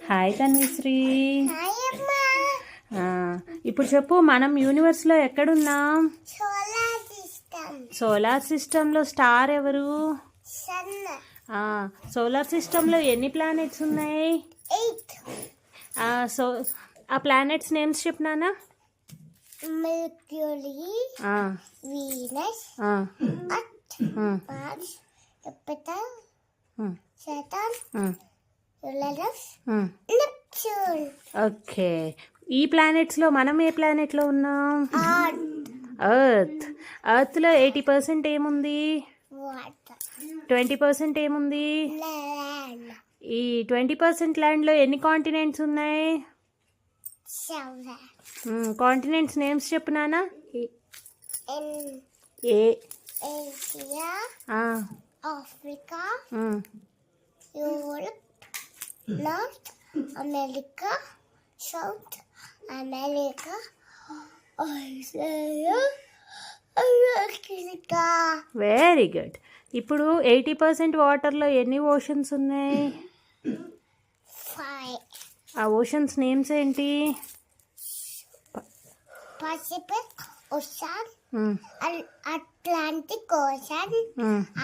Hi Tanvishri. Hi అమ్మా. ఇప్పుడు చెప్పు, మనం యూనివర్స్లో ఎక్కడున్నాం? Solar system. సోలార్ సిస్టంలో స్టార్ ఎవరు? సన్. సోలార్ సిస్టంలో ఎన్ని ప్లానెట్స్ ఉన్నాయి? 8. సో ఆ ప్లానెట్స్ నేమ్స్ చెప్పు నాన్న. Mercury, Venus, Earth, Mars, Jupiter, Saturn, Uranus, Neptune. Okay, ఈ ప్లానెట్స్లో మనం ఏ ప్లానెట్లో ఉన్నాం? ఎర్త్. ఎర్త్లో 80% ఏముంది? వాటర్. 20% ఏముంది? ల్యాండ్. ఈ 20% ల్యాండ్లో ఎన్ని కాంటినెంట్స్ ఉన్నాయి? 7. కాంటినెంట్స్ నేమ్స్ చెప్పు నాన్న. Asia, Africa, Europe, north America, south America, Australia, America. Very good. ఇప్పుడు 80% వాటర్లో ఎన్ని ఓషన్స్ ఉన్నాయి? 5. ఆ ఓషన్స్ నేమ్స్ ఏంటి? Pacific ocean, Atlantic ocean,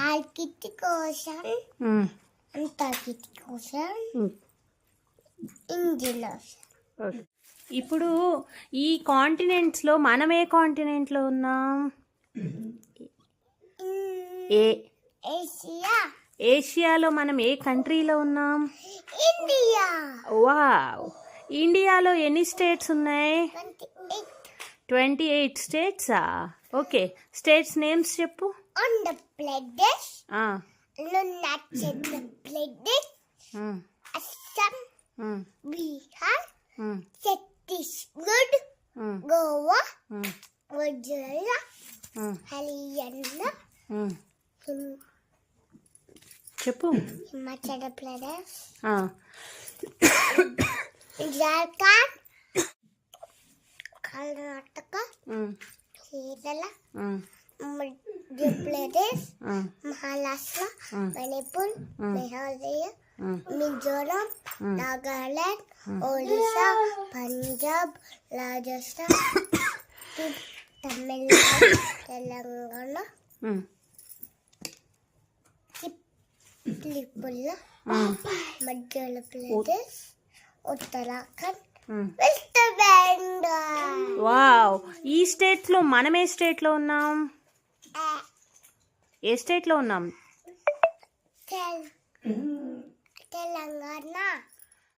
Arctic ocean, Antarctic ocean, Indian ocean. ఇప్పుడు ఈ కాంటినెంట్స్లో మనం ఏ కాంటినెంట్లో ఉన్నాం? ఏషియా. ఏషియాలో మనం ఏ కంట్రీలో ఉన్నాం? ఇండియా. వావ్. ఇండియాలో ఎన్ని స్టేట్స్ ఉన్నాయి? 28 స్టేట్సా? ఓకే, స్టేట్స్ నేమ్స్ చెప్పు. ఆంధ్రప్రదేశ్, ఆ, అరుణాచల్ ప్రదేశ్, అస్సాం, బీహార్, ఛత్తీస్గఢ్, గోవా, గుజరాత్, హర్యానా, చెప్పు. హిమాచల్ ప్రదేశ్, జార్ఖండ్, కర్ణాటక, కేరళ, మధ్యప్రదేశ్, మహారాష్ట్ర, మణిపూర్, మేఘాలయ, మిజోరాం, నాగాలాండ్, ఒడిశా, పంజాబ్, రాజస్థాన్, తమిళనాడు, తెలంగాణ, త్రిపుర, మధ్యప్రదేశ్, ఉత్తరాఖండ్, వెస్ట్ బెంగాల్. వావ్. ఈ స్టేట్స్లో మనం ఏ స్టేట్లో ఉన్నాం? ఏ స్టేట్లో ఉన్నాం? తెలంగాణ.